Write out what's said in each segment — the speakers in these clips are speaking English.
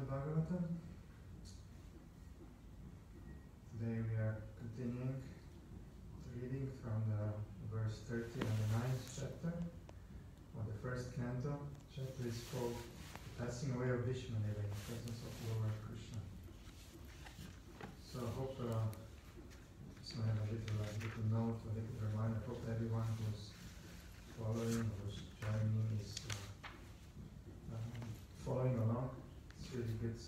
Srimad Bhagavatam. Today we are continuing reading from the verse 30 on the 9th chapter of the first canto. Chapter is called The Passing Away of Vishmaneva in the Presence of Lord Krishna. So I hope this might have a little note, a little reminder. I hope everyone who's following or who's joining is following along. It's really good.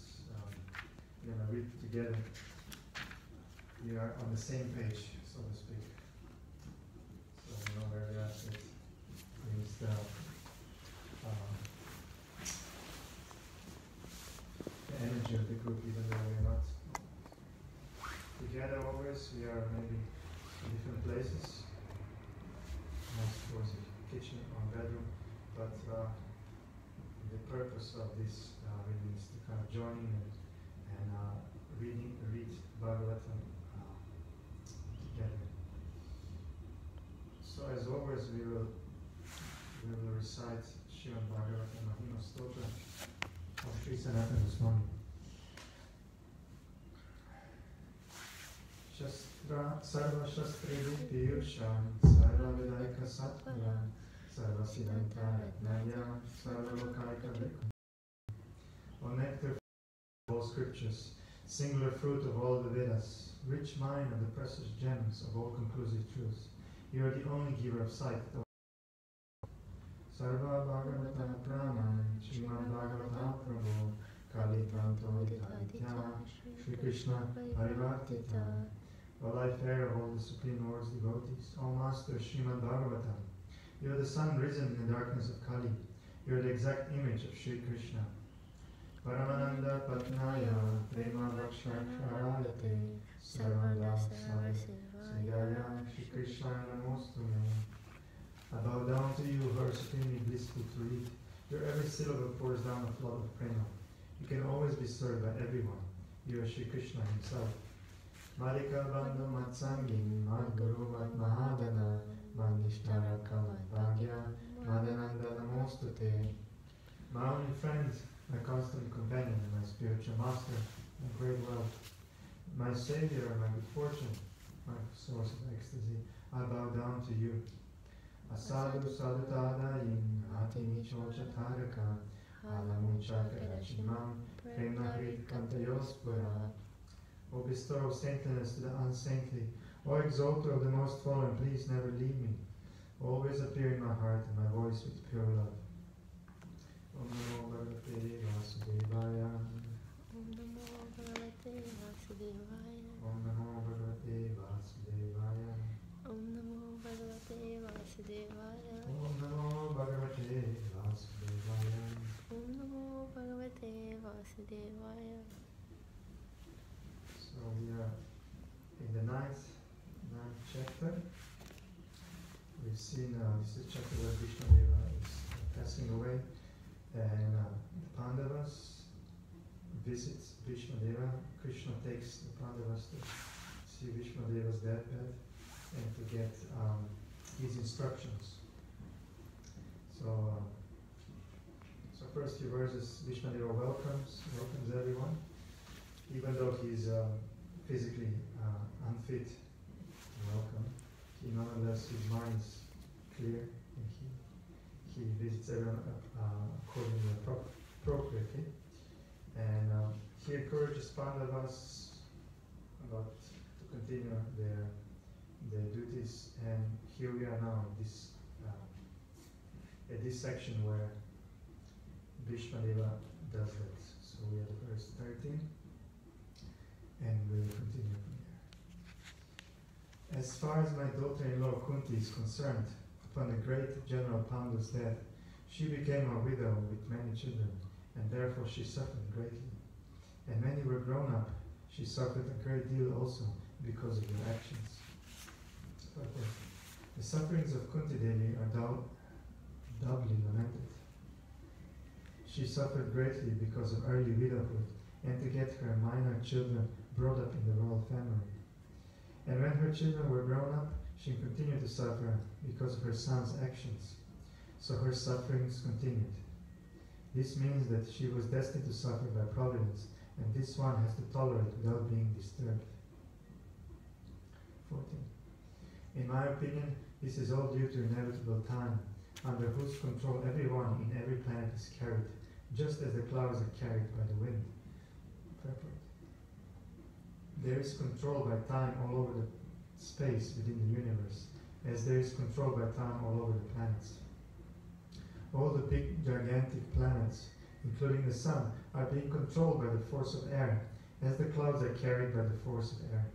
We're going to read together. We are on the same page, so to speak. So we know where we are. So it means the energy of the group, even though we're not together always. We are maybe in different places. Most towards the kitchen or bedroom, but the purpose of this really is to kind of join in and read Bhagavatam together. So as always, we will recite Srimad Bhagavatam Mahima Stotra of Sri Sanatana Swami. Shastra Sarva Shastri Piyusham Sarva Vidaika Sattva Sarva Siddhanta Ratnaya Sarva Lokaika Vikam. O nectar of all scriptures, singular fruit of all the Vedas, rich mine of the precious gems of all conclusive truths, you are the only giver of sight. Sarva Bhagavata Pranam Srimad Bhagavatam Prabhu Kali Pranto Aditya Shri Krishna Parivartita. O life air of all the Supreme Lord's devotees, O Master Srimad Bhagavatam, you are the sun risen in the darkness of Kali. You are the exact image of Shri Krishna. Paramananda Patnaya Prema Vakshaksharayate Sarvada Sarvasivaya Shri Krishna Namostume. I bow down to you who are supremely blissful to read. Your every syllable pours down a flood of prema. You can always be served by everyone. You are Shri Krishna himself. Madhika Bandhu Matsangin Madguru Matmahadana Mandishtara Kamadbhagya Madananda Namostute. My only friend, my constant companion, my spiritual master, my great wealth, my savior, my good fortune, my source of ecstasy, I bow down to you. Asadu sadutadayin hatimicho chataraka alamucha karachimam premnahrit kantayospura. O bestow saintliness to the unsaintly, O exalter of the most fallen, please never leave me. Always appear in my heart and my voice with pure love. Om Namo Bhagavate Vasudevaya. Om Namo Bhagavate Vasudevaya. Om Namo Bhagavate Vasudevaya. Om Namo Bhagavate Vasudevaya. Om Namo Bhagavate Vasudevaya. Om Namo Bhagavate Vasudevaya. So we are in the ninth chapter. We've seen this is chapter where Vishnudeva is passing away, and the Pandavas visits Vishnudeva. Krishna takes the Pandavas to see Vishnudeva's deathbed and to get his instructions. So first few verses, Vishnudeva welcomes everyone, even though he's physically unfit to welcome. He nonetheless, his mind is clear, and he visits everyone accordingly appropriately, and he encourages Pandavas to continue their duties. And here we are now at this section where Vishnudeva does that. So we are at verse 13, and we will continue from there. As far as my daughter-in-law Kunti is concerned, upon the great General Pandu's death, she became a widow with many children, and therefore she suffered greatly. And when you were grown up, she suffered a great deal also because of your actions. Purport. The sufferings of Kunti Devi are doubly lamented. She suffered greatly because of early widowhood, and to get her minor children brought up in the royal family. And when her children were grown up, she continued to suffer because of her son's actions. So her sufferings continued. This means that she was destined to suffer by providence, and this one has to tolerate without being disturbed. 14. In my opinion, this is all due to inevitable time, under whose control everyone in every planet is carried, just as the clouds are carried by the wind. Purport. There is control by time all over the space within the universe, as there is control by time all over the planets. All the big gigantic planets, including the sun, are being controlled by the force of air, as the clouds are carried by the force of air.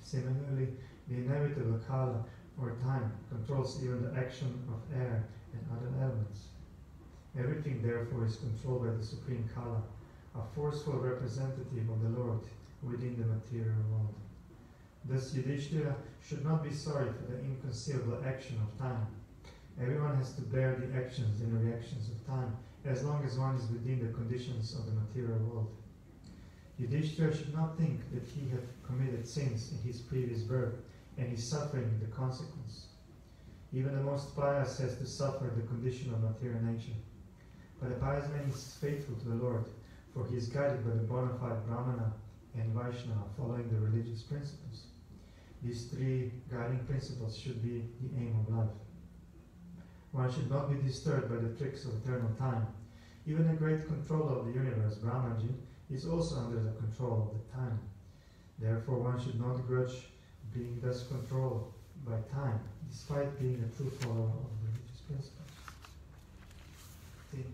Similarly, the inevitable Kala, or time, controls even the action of air and other elements. Everything therefore is controlled by the Supreme Kala, a forceful representative of the Lord within the material world. Thus Yudhishthira should not be sorry for the inconceivable action of time. Everyone has to bear the actions and reactions of time, as long as one is within the conditions of the material world. Yudhishthira should not think that he had committed sins in his previous birth, and is suffering the consequence. Even the most pious has to suffer the condition of material nature. But the pious man is faithful to the Lord, for he is guided by the bona fide Brahmana and Vaishnava, following the religious principles. These three guiding principles should be the aim of life. One should not be disturbed by the tricks of eternal time. Even the great controller of the universe, Brahmaji, is also under the control of the time. Therefore, one should not grudge being thus controlled by time, despite being a true follower of religious principles. 15.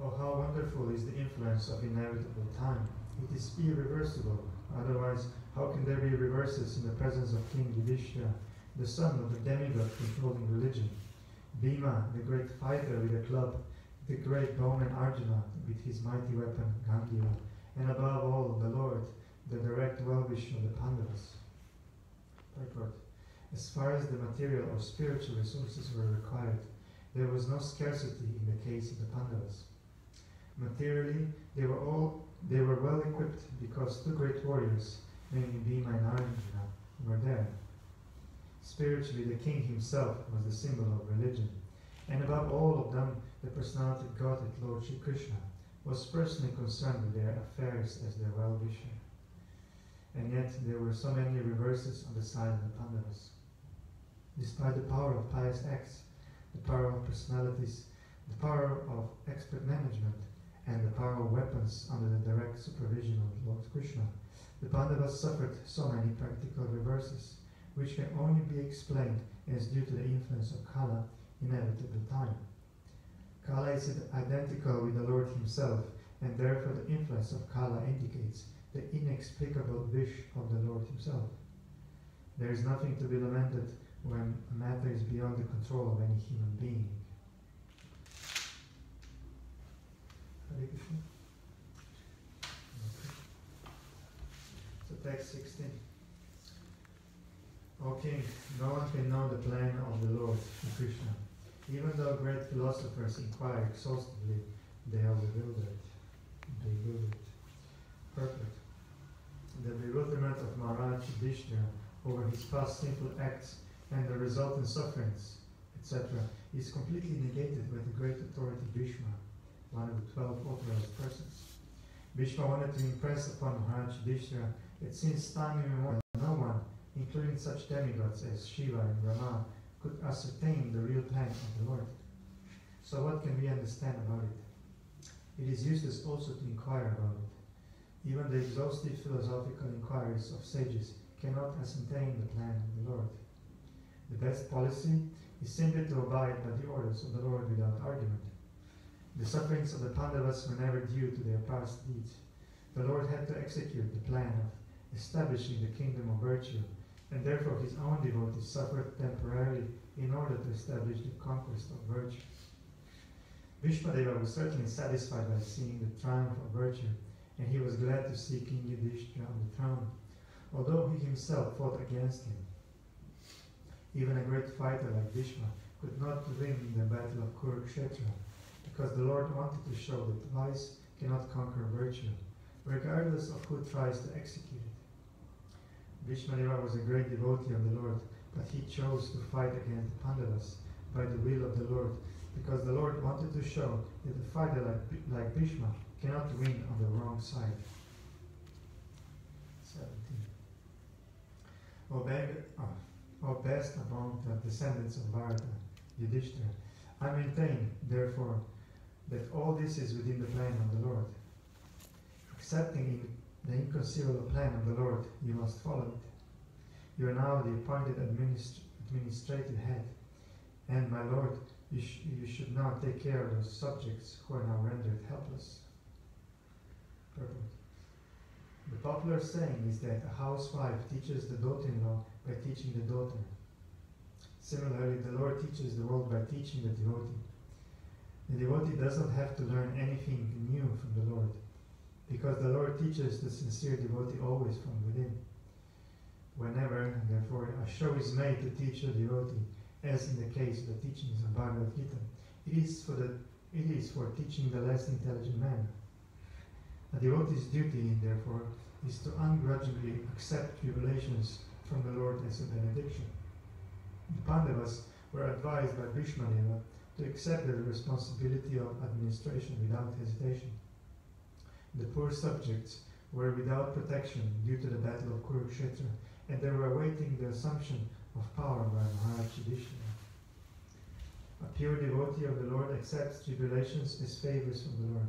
Oh, how wonderful is the influence of inevitable time. It is irreversible. Otherwise, how can there be reverses in the presence of King Yudhishthira, the son of the demigod controlling religion? Bhima, the great fighter with a club, the great bowman Arjuna with his mighty weapon Gandhira, and above all, the Lord, the direct well-wisher of the Pandavas. Purport. As far as the material or spiritual resources were required, there was no scarcity in the case of the Pandavas. Materially, they were well equipped because two great warriors, namely Bhima and Arjuna, were there. Spiritually, the king himself was the symbol of religion, and above all of them, the personality of Godhead, Lord Shri Krishna, was personally concerned with their affairs as their well-wisher. And yet there were so many reverses on the side of the Pandavas. Despite the power of pious acts, the power of personalities, the power of expert management, and the power of weapons under the direct supervision of Lord Krishna, the Pandavas suffered so many practical reverses, which can only be explained as due to the influence of Kala, inevitable time. Kala is identical with the Lord himself, and therefore the influence of Kala indicates the inexplicable wish of the Lord himself. There is nothing to be lamented when a matter is beyond the control of any human being. Hare Krishna. Okay. So text 16. O King, no one can know the plan of the Lord, Krishna. Even though great philosophers inquire exhaustively, they are bewildered. Perfect. The bewilderment of Maharaj Yudhishthira over his past sinful acts and the resultant sufferings, etc., is completely negated by the great authority Bhishma, one of the 12 authorized persons. Bhishma wanted to impress upon Maharaj Yudhishthira that since time immemorial, no one, including such demigods as Shiva and Brahma, could ascertain the real plan of the Lord. So what can we understand about it? It is useless also to inquire about it. Even the exhaustive philosophical inquiries of sages cannot ascertain the plan of the Lord. The best policy is simply to abide by the orders of the Lord without argument. The sufferings of the Pandavas were never due to their past deeds. The Lord had to execute the plan of establishing the kingdom of virtue, and therefore his own devotees suffered temporarily in order to establish the conquest of virtue. Bhishmadeva was certainly satisfied by seeing the triumph of virtue, and he was glad to see King Yudhishthira on the throne, although he himself fought against him. Even a great fighter like Bhishma could not win the battle of Kurukshetra, because the Lord wanted to show that vice cannot conquer virtue, regardless of who tries to execute it. Bhishmadeva was a great devotee of the Lord, but he chose to fight against the Pandavas by the will of the Lord, because the Lord wanted to show that a fighter like Bhishma cannot win on the wrong side. 17. O best among the descendants of Bharata, Yudhishthira, I maintain, therefore, that all this is within the plan of the Lord. Accepting the inconceivable plan of the Lord, you must follow it. You are now the appointed administrative head, and my Lord, you should now take care of those subjects who are now rendered helpless. Purport. The popular saying is that a housewife teaches the daughter-in-law by teaching the daughter. Similarly, the Lord teaches the world by teaching the devotee. The devotee does not have to learn anything new from the Lord, because the Lord teaches the sincere devotee always from within. Whenever, therefore, a show is made to teach the devotee, as in the case of the teachings of Bhagavad Gita, it is for teaching the less intelligent man. A devotee's duty, therefore, is to ungrudgingly accept tribulations from the Lord as a benediction. The Pandavas were advised by Bhishma Deva to accept the responsibility of administration without hesitation. The poor subjects were without protection due to the battle of Kurukshetra, and they were awaiting the assumption of power by Maharaj Yudhishthira. A pure devotee of the Lord accepts tribulations as favors from the Lord.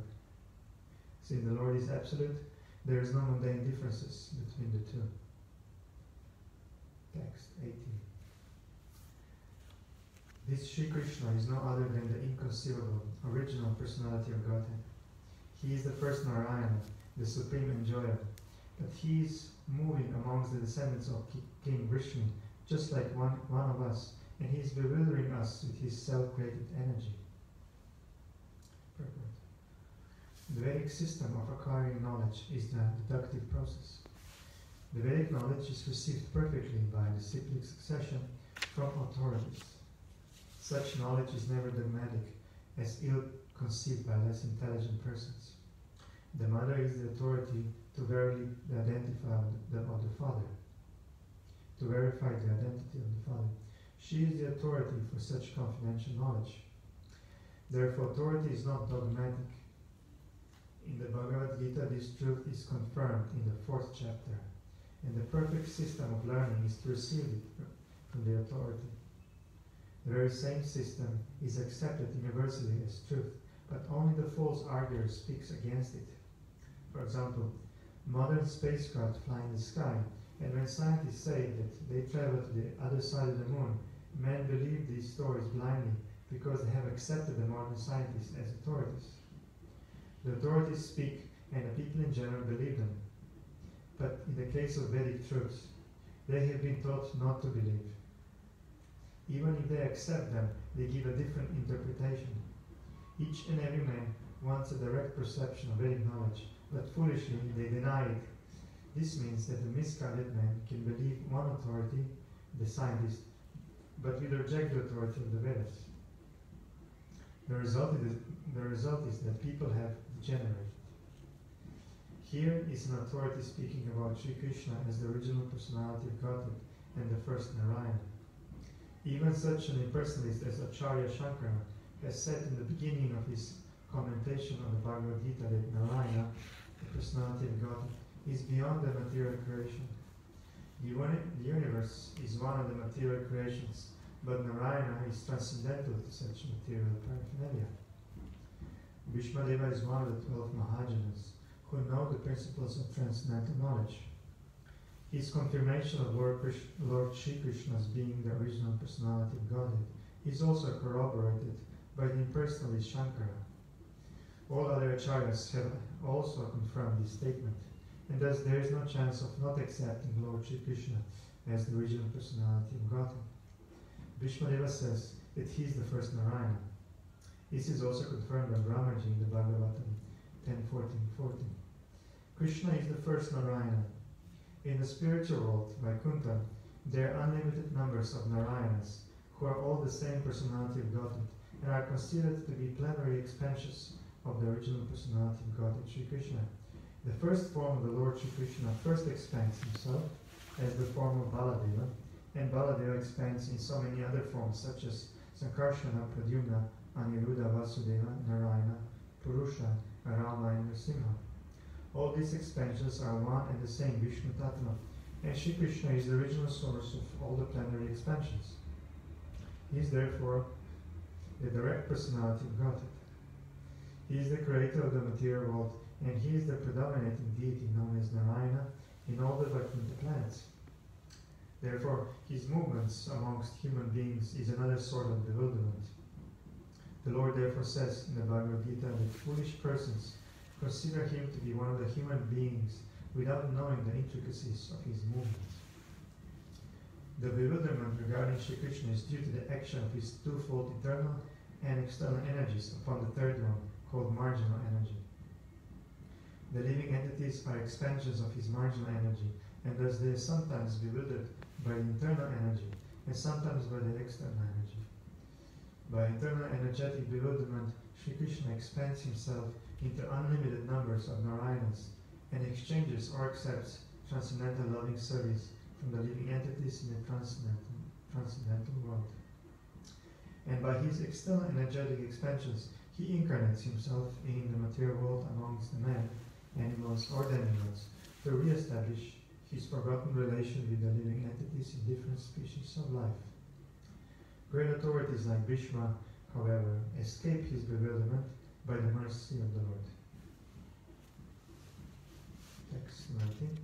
Since the Lord is absolute, there is no mundane differences between the two. Text 18. This Sri Krishna is no other than the inconceivable, original personality of Godhead. He is the first Narayana, the supreme enjoyer, but he is moving amongst the descendants of King Vishnu, just like one of us, and he is bewildering us with his self-created energy. Purport. The Vedic system of acquiring knowledge is the deductive process. The Vedic knowledge is received perfectly by the cyclic succession from authorities. Such knowledge is never dogmatic, as ill-conceived by less intelligent persons. The mother is the authority to verily identify of the father, to verify the identity of the father. She is the authority for such confidential knowledge. Therefore, authority is not dogmatic. In the Bhagavad Gita, this truth is confirmed in the 4th chapter, and the perfect system of learning is to receive it from the authority. The very same system is accepted universally as truth, but only the false arguer speaks against it. For example, modern spacecraft fly in the sky, and when scientists say that they travel to the other side of the moon, men believe these stories blindly because they have accepted the modern scientists as authorities. The authorities speak, and the people in general believe them. But in the case of Vedic truths, they have been taught not to believe. Even if they accept them, they give a different interpretation. Each and every man wants a direct perception of Vedic knowledge, but foolishly they deny it. This means that the misguided man can believe one authority, the scientist, but will reject the authority of the Vedas. The result is that people have degenerated. Here is an authority speaking about Sri Krishna as the original personality of Godhead and the first Narayana. Even such an impersonalist as Acharya Shankara has said in the beginning of his commentation on the Bhagavad Gita that Narayana, the personality of Godhead, is beyond the material creation. The universe is one of the material creations, but Narayana is transcendental to such material paraphernalia. Bhishma Deva is one of the 12 Mahajanas who know the principles of transcendental knowledge. His confirmation of Lord Shri Krishna's being the original personality of Godhead is also corroborated by the impersonalist Shankara. All other acharyas have also confirmed this statement, and thus there is no chance of not accepting Lord Shri Krishna as the original personality of Godhead. Bhishma Deva says that he is the first Narayana. This is also confirmed by Brahmaji in the Bhagavatam 10.14.14. Krishna is the first Narayana. In the spiritual world, Vaikuntha, there are unlimited numbers of Narayanas who are all the same personality of Godhead and are considered to be plenary expansions of the original personality of Godhead, Sri Krishna. The first form of the Lord Sri Krishna first expands himself as the form of Baladeva, and Baladeva expands in so many other forms such as Sankarshana, Pradyumna, Aniruddha, Vasudeva, Narayana, Purusha, Rama, and Nrsimha. All these expansions are one and the same Vishnu Tattva, and Shri Krishna is the original source of all the plenary expansions. He is therefore the direct personality of Godhead. He is the creator of the material world, and he is the predominating deity known as Narayana in all the Vaikuntha planets. Therefore, his movements amongst human beings is another sort of bewilderment. The Lord therefore says in the Bhagavad Gita that foolish persons consider him to be one of the human beings without knowing the intricacies of his movements. The bewilderment regarding Shri Krishna is due to the action of his twofold internal and external energies upon the third one, called marginal energy. The living entities are expansions of his marginal energy, and thus they are sometimes bewildered by the internal energy and sometimes by the external energy. By internal energetic bewilderment, Shri Krishna expands himself into unlimited numbers of Narayanas and exchanges or accepts transcendental loving service from the living entities in the transcendental world. And by his external energetic expansions, he incarnates himself in the material world amongst the men, animals, or demigods to re-establish his forgotten relation with the living entities in different species of life. Great authorities like Bhishma, however, escape his bewilderment by the mercy of the Lord. Text 19.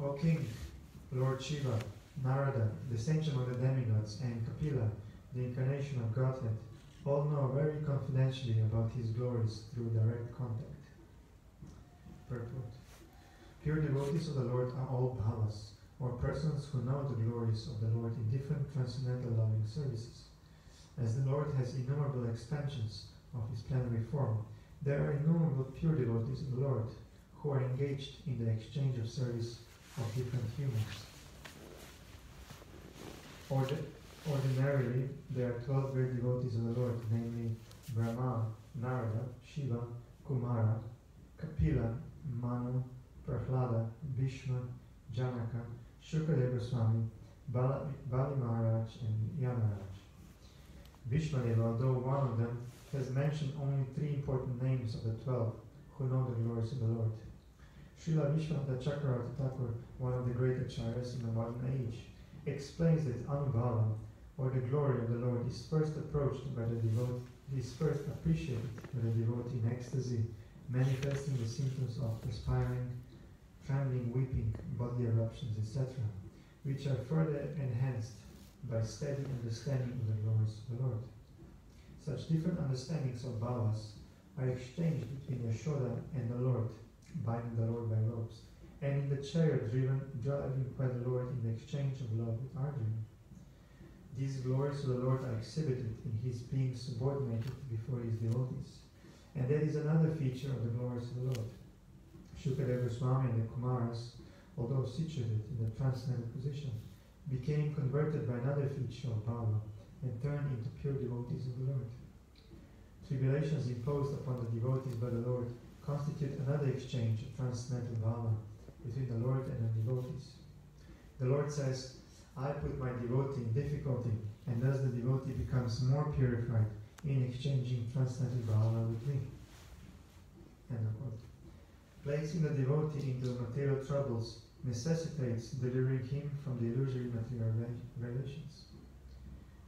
O King, Lord Shiva, Narada, the sage among the demigods, and Kapila, the incarnation of Godhead, all know very confidentially about his glories through direct contact. Purport. Pure devotees of the Lord are all bhavas, or persons who know the glories of the Lord in different transcendental loving services. As the Lord has innumerable expansions of his plenary form, there are innumerable pure devotees of the Lord who are engaged in the exchange of service of different humans. Ordinarily, there are 12 great devotees of the Lord, namely Brahma, Narada, Shiva, Kumara, Kapila, Manu, Prahlada, Bhishma, Janaka, Shukadeva Goswami, Bali Maharaj, and Yamaraj. Bhishmadeva, although one of them, has mentioned only 3 important names of the 12 who know the glories of the Lord. Srila Vishwanath Chakravarti Thakur, one of the great acharyas in the modern age, explains that Anubhava, or the glory of the Lord, is first approached by the devotee, is first appreciated by the devotee in ecstasy, manifesting the symptoms of perspiring, trembling, weeping, bodily eruptions, etc., which are further enhanced by steady understanding of the glories of the Lord. Such different understandings of bhavas are exchanged between Yashoda and the Lord, binding the Lord by ropes, and in the chariot driving by the Lord in the exchange of love with Arjuna. These glories of the Lord are exhibited in his being subordinated before his devotees, and that is another feature of the glories of the Lord. Shukadeva Goswami and the Kumaras, although situated in the transcendental position, became converted by another feature of bhava and turned into pure devotees of the Lord. Tribulations imposed upon the devotees by the Lord constitute another exchange of transcendental bhava between the Lord and the devotees. The Lord says, I put my devotee in difficulty, and thus the devotee becomes more purified in exchanging transcendental bhava with me. End of quote. Placing the devotee into material troubles necessitates delivering him from the illusory material relations.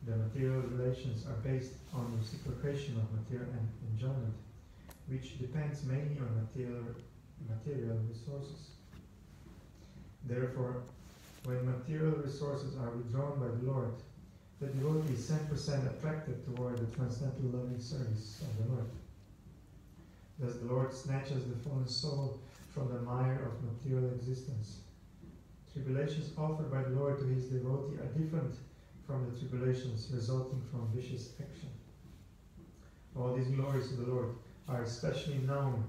The material relations are based on reciprocation of material enjoyment, which depends mainly on material resources. Therefore, when material resources are withdrawn by the Lord, the devotee is 10% attracted toward the transcendental loving service of the Lord. Thus the Lord snatches the fallen soul from the mire of material existence. Tribulations offered by the Lord to his devotee are different from the tribulations resulting from vicious action. All these glories of the Lord are especially known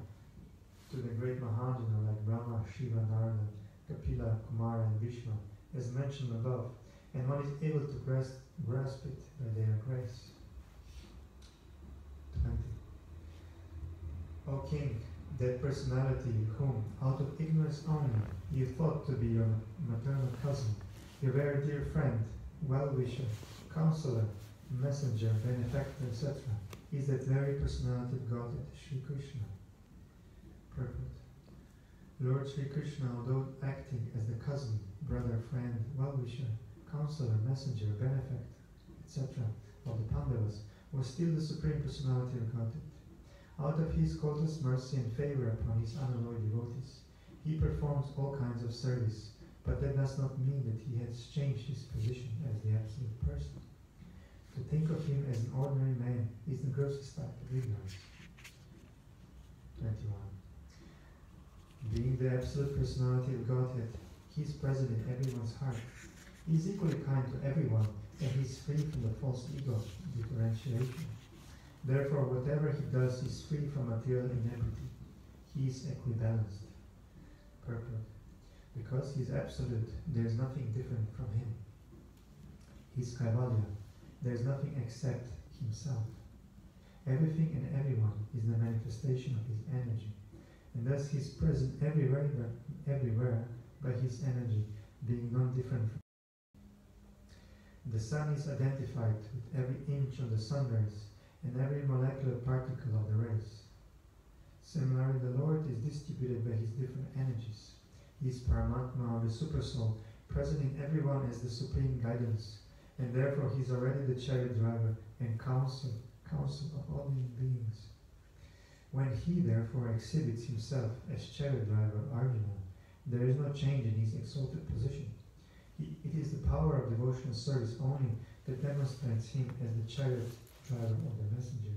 to the great Mahajana like Brahma, Shiva, Narada, Kapila, Kumara, and Bhishma, as mentioned above, and one is able to grasp it by their grace. 20. O King, that personality whom, out of ignorance only, you thought to be your maternal cousin, your very dear friend, well-wisher, counselor, messenger, benefactor, etc., is that very personality of Godhead, Sri Krishna. Purport. Lord Sri Krishna, although acting as the cousin, brother, friend, well-wisher, counselor, messenger, benefactor, etc., of the Pandavas, was still the Supreme Personality of Godhead. Out of his countless mercy and favor upon his unalloyed devotees, he performs all kinds of service, but that does not mean that he has changed his position as the absolute person. To think of him as an ordinary man is the grossest type of ignorance. 21. Being the absolute personality of Godhead, he is present in everyone's heart. He is equally kind to everyone, and he is free from the false ego differentiation. Therefore, whatever he does is free from material inequity. He is equibalanced. Purport. Because he is absolute, there is nothing different from him. He is Kaivalya. There is nothing except himself. Everything and everyone is the manifestation of his energy, and thus he is present everywhere by his energy, being non-different from. The sun is identified with every inch of the sun rays and every molecular particle of the rays. Similarly, the Lord is distributed by his different energies. He is Paramatma, or the Supersoul, present in everyone as the supreme guidance, and therefore he is already the chariot driver and counsel of all living beings. When he therefore exhibits himself as chariot driver Arjuna, there is no change in his exalted position. It is the power of devotional service only that demonstrates him as the chariot driver of the messenger.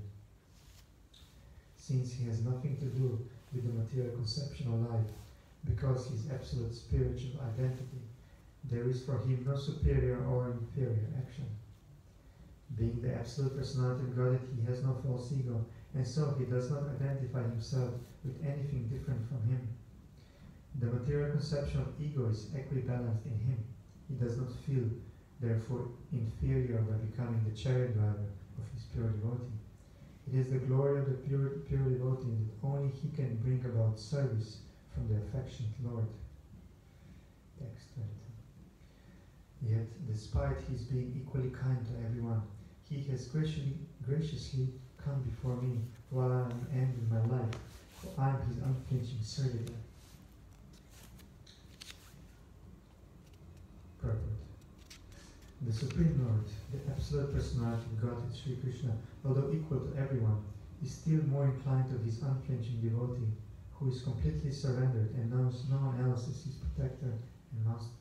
Since he has nothing to do with the material conception of life, because his absolute spiritual identity, there is for him no superior or inferior action. Being the absolute personality of Godhead, he has no false ego, and so he does not identify himself with anything different from him. The material conception of ego is equibalanced in him. He does not feel, therefore, inferior by becoming the chariot driver of his pure devotee. It is the glory of the pure devotee that only he can bring about service from the affectionate Lord. Text 22. Yet, despite his being equally kind to everyone, he has graciously come before me while I am ending my life, for I am his unflinching servitor. Purport. The Supreme Lord, the Absolute Personality of Godhead Sri Krishna, although equal to everyone, is still more inclined to his unflinching devotee, who is completely surrendered and knows no one else as his protector and master.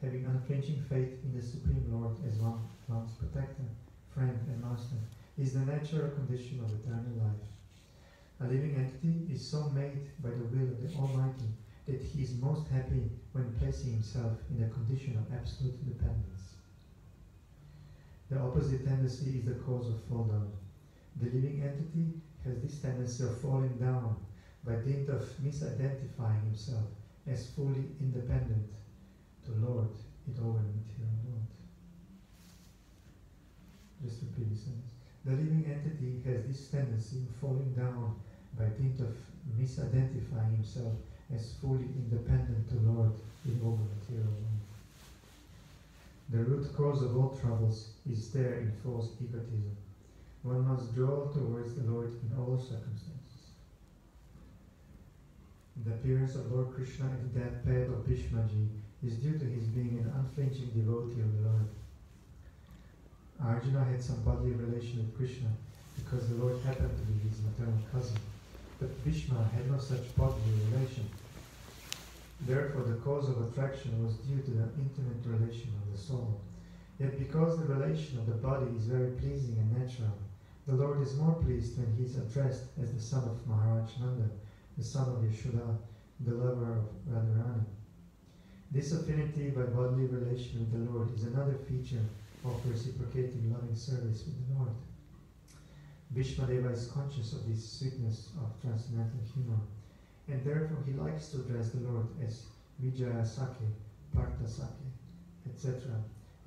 Having unflinching faith in the Supreme Lord as one's protector, friend and master is the natural condition of eternal life. A living entity is so made by the will of the Almighty that he is most happy when placing himself in a condition of absolute dependence. The opposite tendency is the cause of fall down. The living entity has this tendency of falling down by dint of misidentifying himself as fully independent to Lord it over the material world. Just repeat this sentence. The living entity has this tendency of falling down by dint of misidentifying himself as fully independent to Lord in all the material world. The root cause of all troubles is there in false egotism. One must draw towards the Lord in all circumstances. The appearance of Lord Krishna at the deathbed of Bhishmaji is due to his being an unflinching devotee of the Lord. Arjuna had some bodily relation with Krishna because the Lord happened to be his maternal cousin, but Bhishma had no such bodily relation. Therefore, the cause of attraction was due to the intimate relation of the soul. Yet because the relation of the body is very pleasing and natural, the Lord is more pleased when he is addressed as the son of Maharaj Nanda, the son of Yashoda, the lover of Radharani. This affinity by bodily relation with the Lord is another feature of reciprocating loving service with the Lord. Bhishmadeva is conscious of this sweetness of transcendental humor, and therefore he likes to address the Lord as Vijaya Sake, Partha Sake, etc.,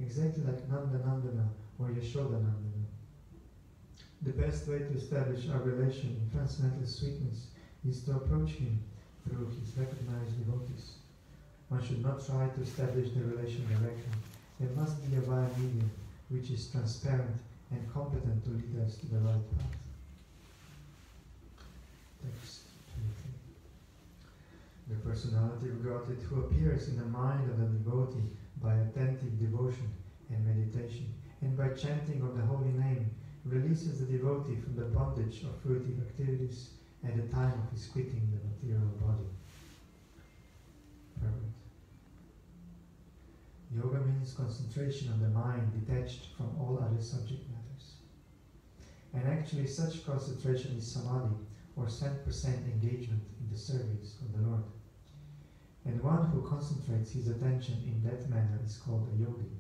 exactly like Nanda Nandana or Yashoda Nandana. The best way to establish our relation in transcendental sweetness is to approach him through his recognized devotees. One should not try to establish the relation directly. There must be a via medium which is transparent and competent to lead us to the right path. Text 23. The personality of Godhead who appears in the mind of the devotee by attentive devotion and meditation, and by chanting of the holy name, releases the devotee from the bondage of fruitive activities at the time of his quitting the material body. Perfect. Yoga means concentration of the mind detached from all other subject matters. And actually such concentration is samadhi, or 100% engagement in the service of the Lord. And one who concentrates his attention in that manner is called a yogi.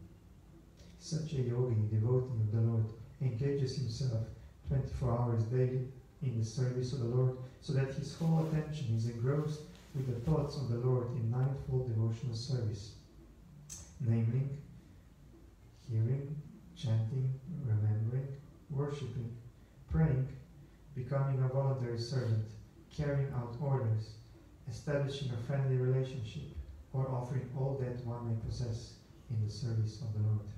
Such a yogi, devotee of the Lord, engages himself 24 hours daily in the service of the Lord, so that his whole attention is engrossed with the thoughts of the Lord in ninefold devotional service, namely, hearing, chanting, remembering, worshipping, praying, becoming a voluntary servant, carrying out orders, establishing a friendly relationship, or offering all that one may possess in the service of the Lord.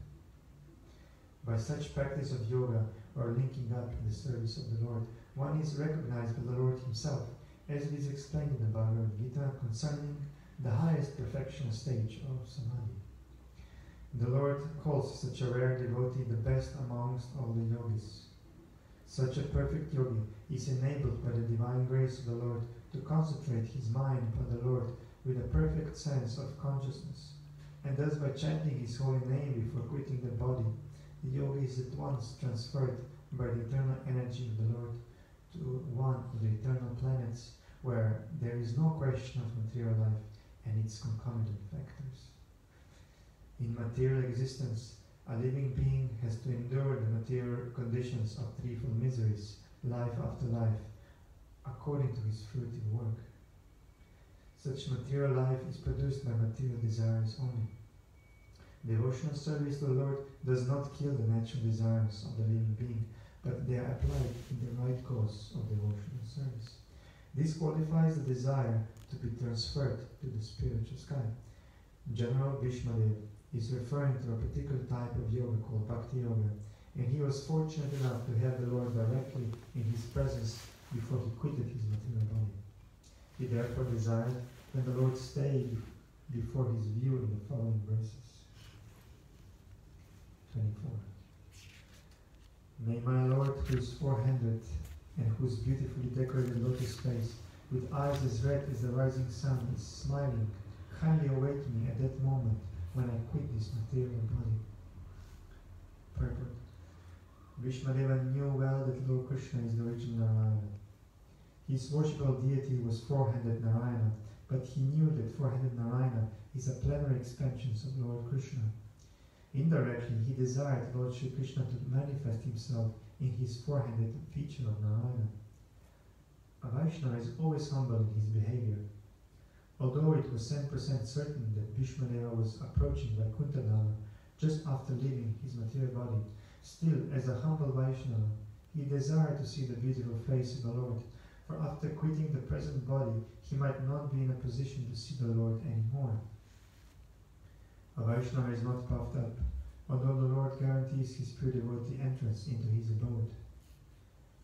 By such practice of yoga, or linking up in the service of the Lord, one is recognized by the Lord himself, as it is explained in the Bhagavad Gita concerning the highest perfection stage of samadhi. The Lord calls such a rare devotee the best amongst all the yogis. Such a perfect yogi is enabled by the divine grace of the Lord to concentrate his mind upon the Lord with a perfect sense of consciousness, and thus by chanting his holy name before quitting the body, the yogi is at once transferred by the eternal energy of the Lord to one of the eternal planets where there is no question of material life and its concomitant factors. In material existence, a living being has to endure the material conditions of threefold miseries, life after life, according to his fruitive work. Such material life is produced by material desires only. Devotional service to the Lord does not kill the natural desires of the living being, but they are applied in the right cause of devotional service. This qualifies the desire to be transferred to the spiritual sky. General Bhishmadev is referring to a particular type of yoga called Bhakti Yoga, and he was fortunate enough to have the Lord directly in his presence before he quitted his material body. He therefore desired that the Lord stay before his view in the following verses. 24. May my Lord, who is four-handed and whose beautifully decorated lotus face, with eyes as red as the rising sun, is smiling, kindly await me at that moment when I quit this material body. Purport. Vishmadeva knew well that Lord Krishna is the original Narayana. His worshipable deity was four-handed Narayana, but he knew that four-handed Narayana is a plenary expansion of Lord Krishna. Indirectly, he desired Lord Sri Krishna to manifest himself in his four-handed feature of Narayana. A Vaishnava is always humble in his behavior. Although it was 100% certain that Bhishmadeva was approaching Vaikuntha Dhama just after leaving his material body, still, as a humble Vaishnava, he desired to see the beautiful face of the Lord, for after quitting the present body, he might not be in a position to see the Lord anymore. A Vaishnava is not puffed up, although the Lord guarantees his pure devotee entrance into his abode.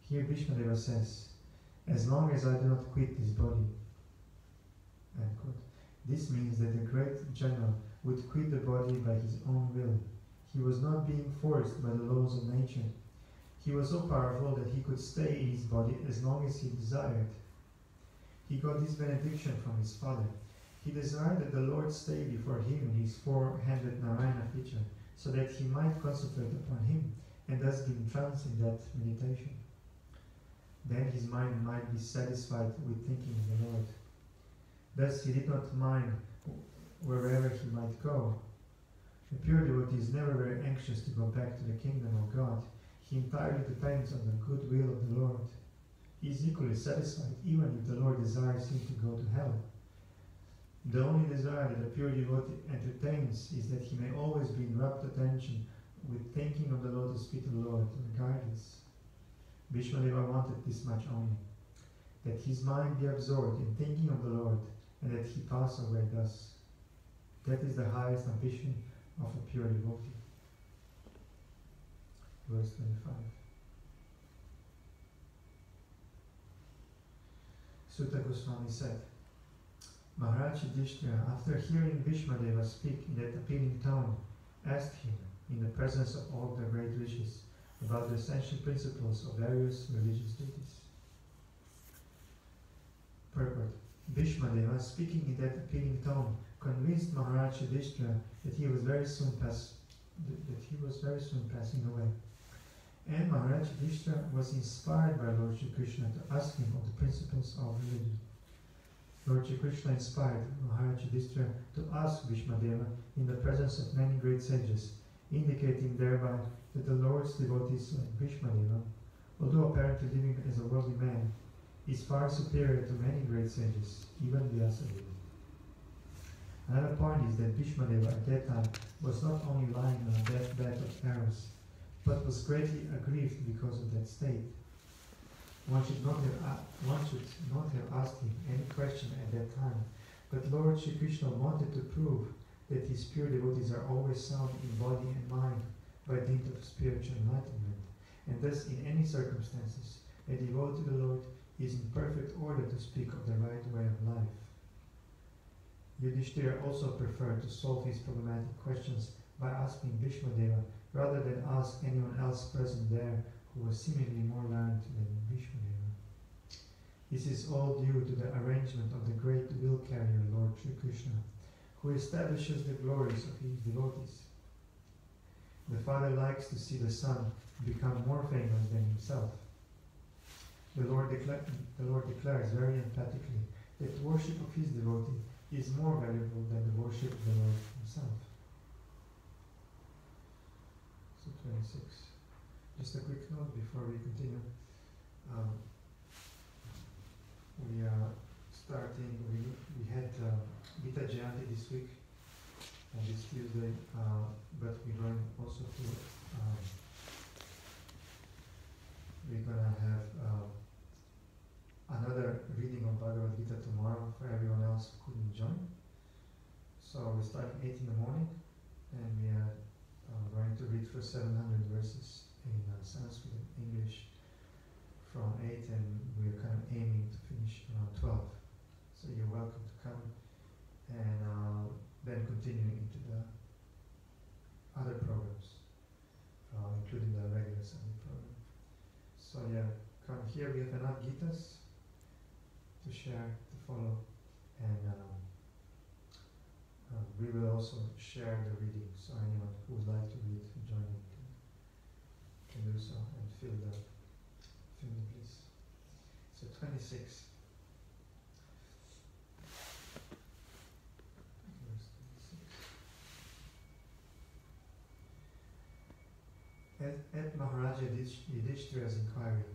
Here Bhishmadeva says, "As long as I do not quit this body," end quote. This means that the great general would quit the body by his own will. He was not being forced by the laws of nature. He was so powerful that he could stay in his body as long as he desired. He got this benediction from his father. He desired that the Lord stay before him in his four-handed Narayana feature, so that he might concentrate upon him, and thus be entranced in that meditation. Then his mind might be satisfied with thinking of the Lord. Thus he did not mind wherever he might go. The pure devotee is never very anxious to go back to the kingdom of God. He entirely depends on the good will of the Lord. He is equally satisfied even if the Lord desires him to go to hell. The only desire that a pure devotee entertains is that he may always be in rapt attention with thinking of the lotus feet of the Lord, regardless. Bhishmadeva wanted this much only, that his mind be absorbed in thinking of the Lord, and that he pass away thus. That is the highest ambition of a pure devotee. verse 25. Sutta Goswami said, Maharaj Yudhishthira, after hearing Bhishmadeva speak in that appealing tone, asked him, in the presence of all the great rishis, about the essential principles of various religious duties. Purport. Bhishmadeva, speaking in that appealing tone, convinced Maharaj Yudhishthira that he was very soon passing away. And Maharaj Yudhishthira was inspired by Lord Shri Krishna to ask him of the principles of religion. Lord Shri Krishna inspired Maharaj Yudhishthira to ask Bhishmadeva in the presence of many great sages, indicating thereby that the Lord's devotees like Bhishmadeva, although apparently living as a worldly man, is far superior to many great sages, even Vyasadeva. Another point is that Bhishmadeva at that time was not only lying on a deathbed of arrows, but was greatly aggrieved because of that state. One should not have asked him any question at that time, but Lord Shri Krishna wanted to prove that his pure devotees are always sound in body and mind by dint of spiritual enlightenment, and thus in any circumstances a devotee to the Lord is in perfect order to speak of the right way of life. Yudhishthira also preferred to solve his problematic questions by asking Bhishmadeva rather than ask anyone else present there who was seemingly more learned than Bhishmadeva. This is all due to the arrangement of the great will carrier Lord Shri Krishna, who establishes the glories of his devotees. The father likes to see the son become more famous than himself. The Lord declares very emphatically that worship of his devotee is more valuable than the worship of the Lord himself. So 26. Just a quick note before we continue. We are starting, we had Gita Jayanti this week, and it's Tuesday, but we're going also to, we're going to have another reading of Bhagavad Gita tomorrow for everyone else who couldn't join. So we're starting 8 in the morning, and we are going to read for 700 verses in Sanskrit and English from 8, and we're kind of aiming to finish around 12. So you're welcome to come, and then continuing into the other programs, including the regular Sunday program. So yeah, come here. We have enough Gitas to share, to follow, and we will also share the reading, so anyone who would like to read and join in can do so and fill the place. So 26. Verse 26. At Maharaja Yudhishthira's inquiry,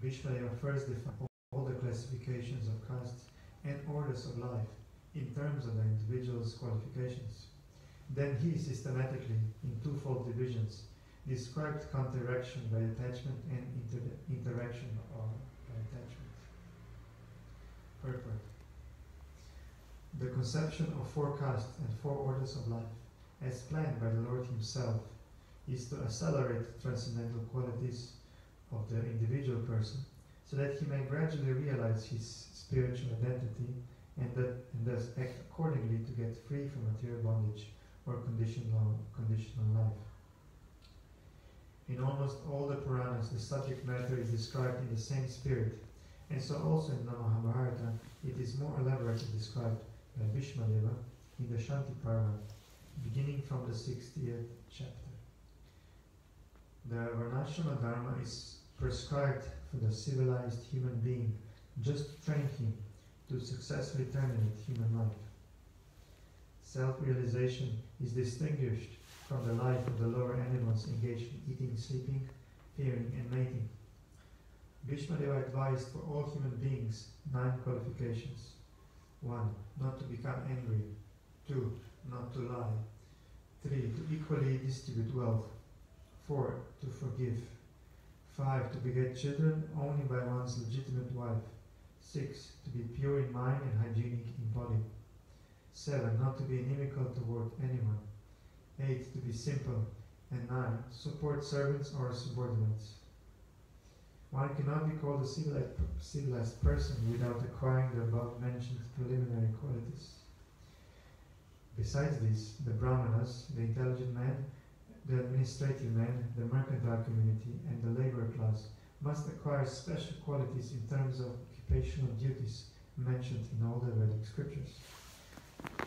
Bhishmadeva first defined all the classifications of castes and orders of life in terms of the individual's qualifications. Then he systematically, in twofold divisions, described counteraction by attachment and interaction by attachment. Purport. The conception of 4 castes and 4 orders of life, as planned by the Lord himself, is to accelerate transcendental qualities of the individual person, so that he may gradually realize his spiritual identity and thus act accordingly to get free from material bondage or conditional life. In almost all the Puranas, the subject matter is described in the same spirit, and so also in the Mahabharata, it is more elaborately described by Bhishmadeva in the Shanti Parva, beginning from the 60th chapter. The Varnashrama Dharma is prescribed for the civilized human being, just to train him to successfully terminate human life. Self-realization is distinguished from the life of the lower animals engaged in eating, sleeping, fearing, and mating. Bhishmadeva advised for all human beings 9 qualifications. 1. Not to become angry. 2. Not to lie. 3. To equally distribute wealth. 4. To forgive. 5. To beget children only by one's legitimate wife. 6. To be pure in mind and hygienic in body. 7. Not to be inimical toward anyone. 8. To be simple, and 9. Support servants or subordinates. One cannot be called a civilized person without acquiring the above-mentioned preliminary qualities. Besides this, the brahmanas, the intelligent man, the administrative man, the mercantile community, and the labor class must acquire special qualities in terms of occupational duties mentioned in all the Vedic scriptures.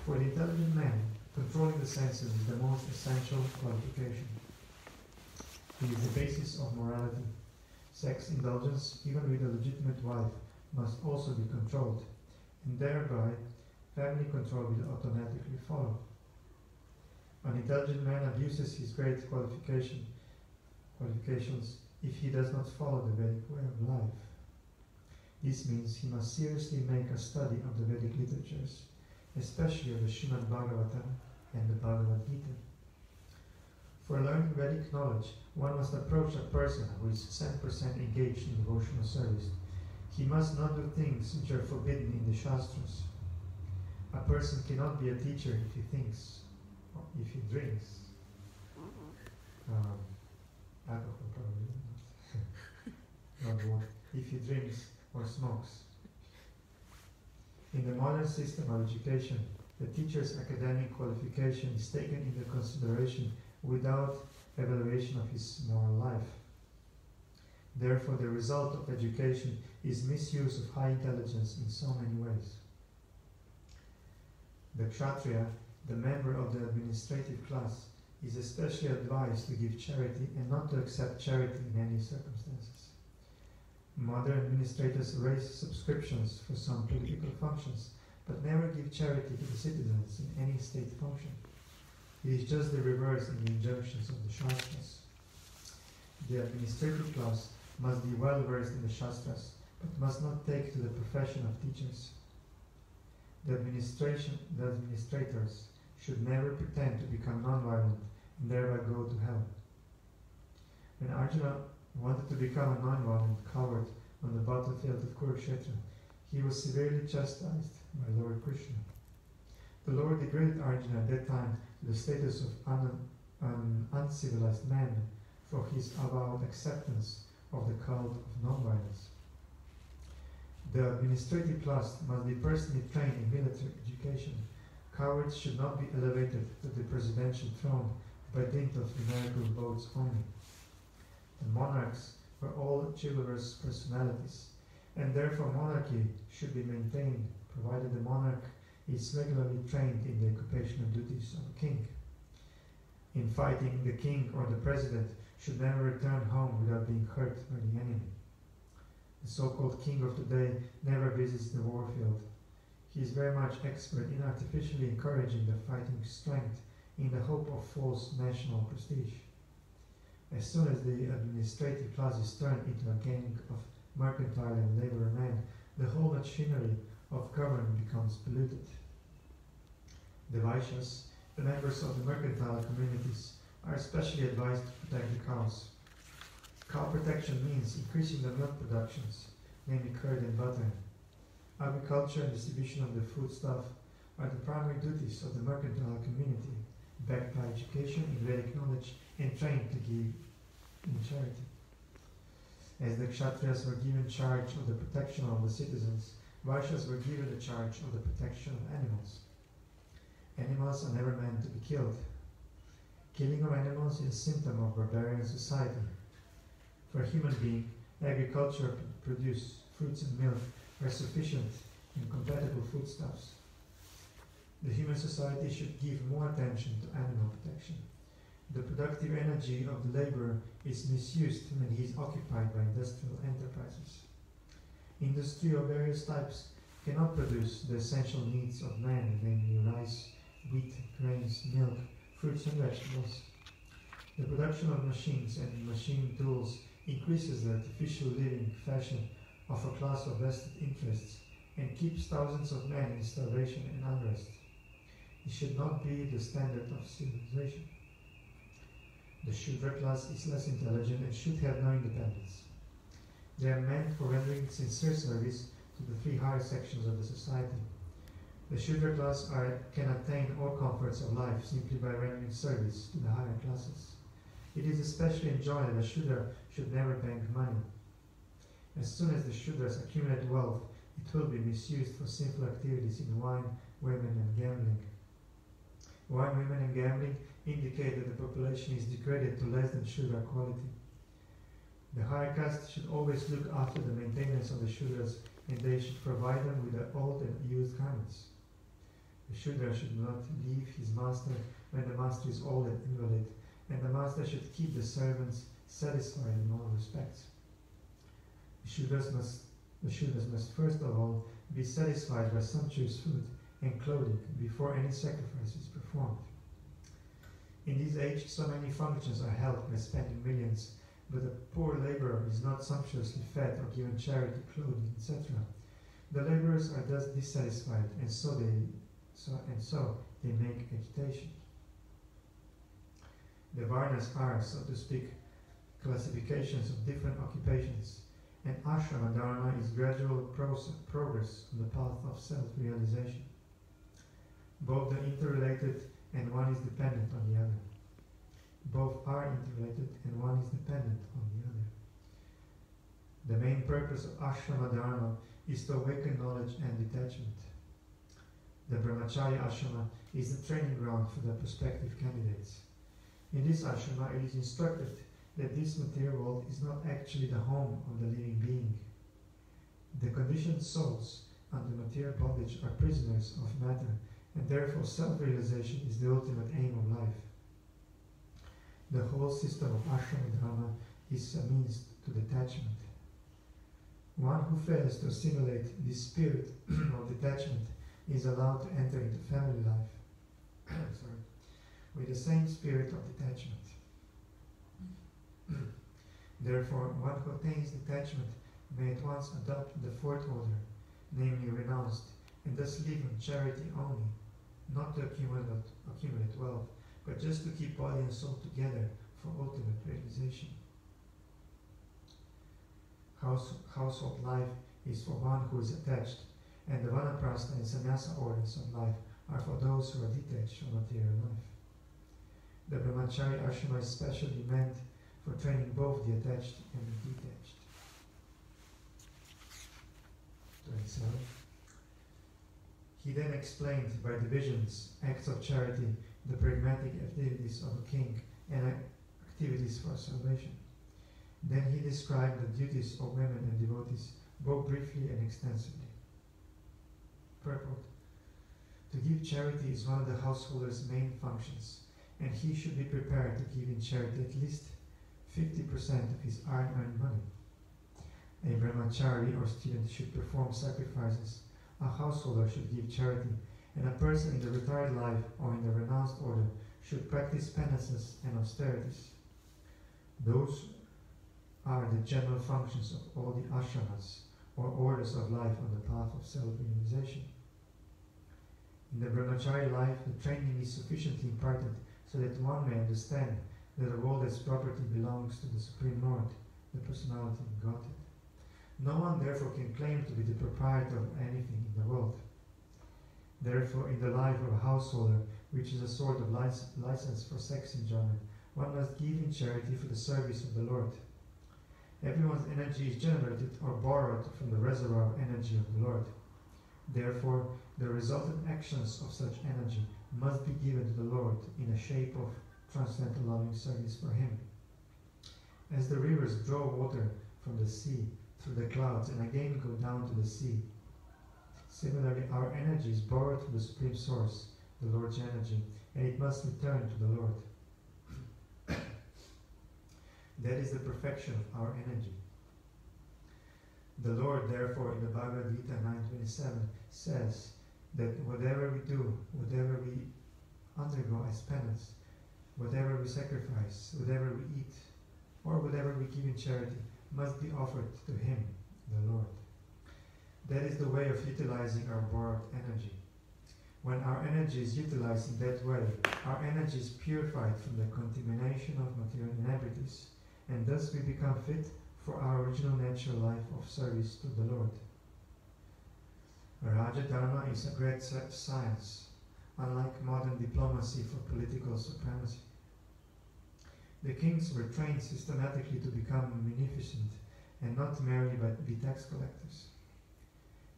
For the intelligent man, controlling the senses is the most essential qualification. It is the basis of morality. Sex indulgence, even with a legitimate wife, must also be controlled, and thereby family control will automatically follow. An intelligent man abuses his great qualifications if he does not follow the Vedic way of life. This means he must seriously make a study of the Vedic literatures, especially of the Srimad Bhagavatam and the Bhagavad Gita. For learning Vedic knowledge, one must approach a person who is 100% engaged in devotional service. He must not do things which are forbidden in the Shastras. A person cannot be a teacher if he thinks, or if he drinks. Alcohol probably not. Not water. If he drinks or smokes. In the modern system of education, the teacher's academic qualification is taken into consideration without evaluation of his moral life. Therefore, the result of education is misuse of high intelligence in so many ways. The Kshatriya, the member of the administrative class, is especially advised to give charity and not to accept charity in any circumstances. Modern administrators raise subscriptions for some political functions, but never give charity to the citizens in any state function. It is just the reverse in the injunctions of the Shastras. The administrative class must be well versed in the Shastras, but must not take to the profession of teachers. The administrators should never pretend to become non-violent and thereby go to hell. When Arjuna wanted to become a non-violent coward on the battlefield of Kurukshetra, he was severely chastised by Lord Krishna. The Lord degraded Arjuna at that time to the status of an uncivilized man for his avowed acceptance of the cult of non-violence. The administrative class must be personally trained in military education. Cowards should not be elevated to the presidential throne by dint of numerical votes only. The monarchs were all chivalrous personalities, and therefore monarchy should be maintained, provided the monarch is regularly trained in the occupational duties of a king. In fighting, the king or the president should never return home without being hurt by the enemy. The so-called king of today never visits the warfield. He is very much expert in artificially encouraging the fighting strength in the hope of false national prestige. As soon as the administrative class is turned into a gang of mercantile and labor men, the whole machinery of government becomes polluted. The Vaishyas, the members of the mercantile communities, are especially advised to protect the cows. Cow protection means increasing the milk productions, namely curd and butter. Agriculture and distribution of the foodstuff are the primary duties of the mercantile community, backed by education in Vedic knowledge and trained to give in charity. As the Kshatriyas were given charge of the protection of the citizens, Vaishyas were given the charge of the protection of animals. Animals are never meant to be killed. Killing of animals is a symptom of barbarian society. For a human being, agriculture to produce fruits and milk are sufficient and compatible foodstuffs. The human society should give more attention to animal protection. The productive energy of the laborer is misused when he is occupied by industrial enterprises. Industry of various types cannot produce the essential needs of man, namely rice, wheat, grains, milk, fruits and vegetables. The production of machines and machine tools increases the artificial living fashion of a class of vested interests and keeps thousands of men in starvation and unrest. It should not be the standard of civilization. The Shudra class is less intelligent and should have no independence. They are meant for rendering sincere service to the three higher sections of the society. The Shudra class can attain all comforts of life simply by rendering service to the higher classes. It is especially enjoined that a Shudra should never bank money. As soon as the Shudras accumulate wealth, it will be misused for sinful activities in wine, women, and gambling. Wine, women, and gambling indicate that the population is degraded to less than Shudra quality. The higher caste should always look after the maintenance of the Shudras, and they should provide them with the old and used garments. The Shudra should not leave his master when the master is old and invalid, and the master should keep the servants satisfied in all respects. The Shudras must first of all be satisfied by sumptuous food and clothing before any sacrifice is performed. In this age, so many functions are held by spending millions, but the poor laborer is not sumptuously fed or given charity, clothing, etc. The laborers are thus dissatisfied, and so they make agitation. The varnas are, so to speak, classifications of different occupations, and ashrama dharma is gradual progress on the path of self-realization. Both are interrelated, and one is dependent on the other. Both are interrelated, and one is dependent on the other. The main purpose of ashrama dharma is to awaken knowledge and detachment. The brahmacharya ashrama is the training ground for the prospective candidates. In this ashrama, it is instructed that this material world is not actually the home of the living being. The conditioned souls under material bondage are prisoners of matter, and therefore self-realization is the ultimate aim of life. The whole system of ashrama dharma is a means to detachment. One who fails to assimilate this spirit of detachment is allowed to enter into family life with the same spirit of detachment. Therefore, one who attains detachment may at once adopt the fourth order, namely renounced, and thus live in charity only, not to accumulate wealth, but just to keep body and soul together for ultimate realization. Household life is for one who is attached, and the vanaprastha and sannyasa orders of life are for those who are detached from material life. The brahmacharya ashrama is specially meant for training both the attached and the detached. 27. He then explained by divisions, acts of charity, the pragmatic activities of a king, and activities for salvation. Then he described the duties of women and devotees, both briefly and extensively. Purport. To give charity is one of the householder's main functions, and he should be prepared to give in charity at least 50% of his earned money. A brahmachari or student should perform sacrifices, a householder should give charity, and a person in the retired life or in the renounced order should practice penances and austerities. Those are the general functions of all the ashramas, or orders of life on the path of self-realization. In the brahmacharya life, the training is sufficiently imparted so that one may understand that the world as property belongs to the Supreme Lord, the Personality of Godhead. No one therefore can claim to be the proprietor of anything in the world. Therefore, in the life of a householder, which is a sort of license for sex enjoyment, one must give in charity for the service of the Lord. Everyone's energy is generated or borrowed from the reservoir of energy of the Lord. Therefore, the resultant actions of such energy must be given to the Lord in a shape of transcendental loving service for Him. As the rivers draw water from the sea through the clouds and again go down to the sea, similarly our energy is borrowed from the Supreme Source, the Lord's energy, and it must return to the Lord. That is the perfection of our energy. The Lord, therefore, in the Bhagavad Gita 9:27 says that whatever we do, whatever we undergo as penance, whatever we sacrifice, whatever we eat, or whatever we give in charity, must be offered to Him, the Lord. That is the way of utilizing our borrowed energy. When our energy is utilized in that way, our energy is purified from the contamination of material inebrities, and thus we become fit for our original natural life of service to the Lord. Raja Dharma is a great science, unlike modern diplomacy for political supremacy. The kings were trained systematically to become munificent and not merely be tax collectors.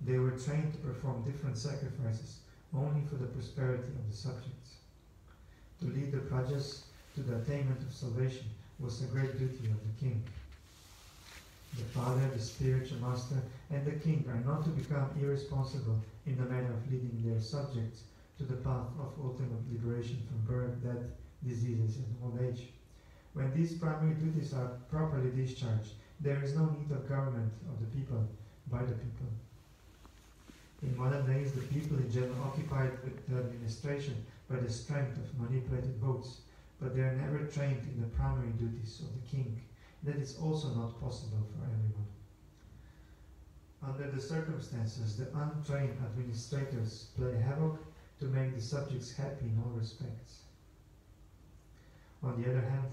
They were trained to perform different sacrifices only for the prosperity of the subjects. To lead the prajas to the attainment of salvation was a great duty of the king. The father, the spiritual master, and the king are not to become irresponsible in the matter of leading their subjects to the path of ultimate liberation from birth, death, diseases, and old age. When these primary duties are properly discharged, there is no need of government of the people by the people. In modern days, the people in general occupied with the administration by the strength of manipulated votes, but they are never trained in the primary duties of the king. That is also not possible for everyone. Under the circumstances, the untrained administrators play havoc to make the subjects happy in all respects. On the other hand,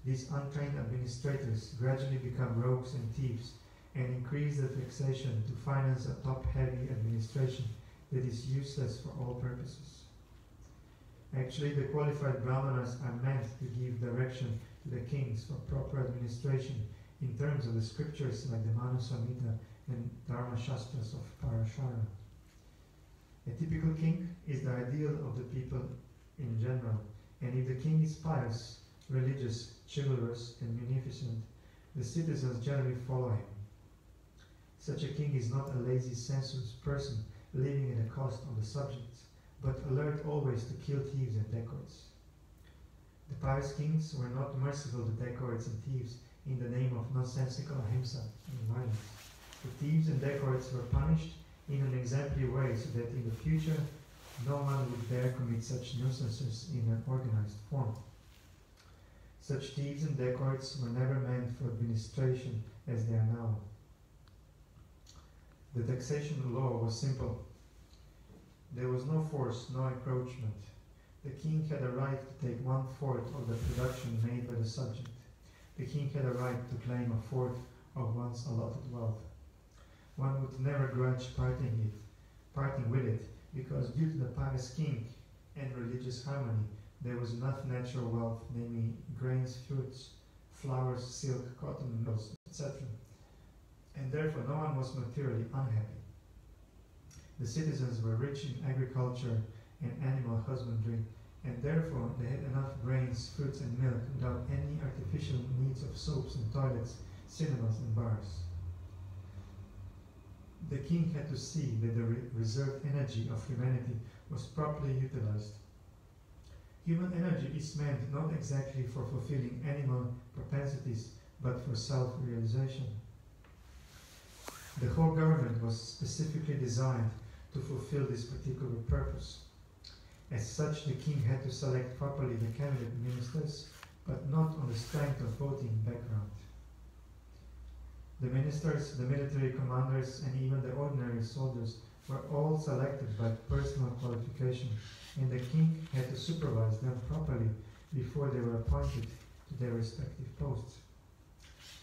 these untrained administrators gradually become rogues and thieves and increase the taxation to finance a top-heavy administration that is useless for all purposes. Actually, the qualified brahmanas are meant to give direction to the kings for proper administration in terms of the scriptures like the Manu Samhita and Dharma Shastras of Parashara. A typical king is the ideal of the people in general, and if the king is pious, religious, chivalrous, and munificent, the citizens generally follow him. Such a king is not a lazy, sensuous person living at the cost of the subjects, but alert always to kill thieves and dacoits. The pious kings were not merciful to dacoits and thieves in the name of nonsensical ahimsa and violence. The thieves and dacoits were punished in an exemplary way so that in the future no one would dare commit such nuisances in an organized form. Such thieves and dacoits were never meant for administration as they are now. The taxation law was simple. There was no force, no encroachment. The king had a right to take 1/4 of the production made by the subject. The king had a right to claim 1/4 of one's allotted wealth. One would never grudge parting with it, because due to the pious king and religious harmony, there was enough natural wealth, namely grains, fruits, flowers, silk, cotton, mills, etc. And therefore no one was materially unhappy. The citizens were rich in agriculture and animal husbandry, and therefore they had enough grains, fruits, and milk without any artificial needs of soaps and toilets, cinemas and bars. The king had to see that the reserved energy of humanity was properly utilized. Human energy is meant not exactly for fulfilling animal propensities, but for self-realization. The whole government was specifically designed to fulfill this particular purpose. As such, the king had to select properly the cabinet ministers, but not on the strength of voting background. The ministers, the military commanders, and even the ordinary soldiers were all selected by personal qualification, and the king had to supervise them properly before they were appointed to their respective posts.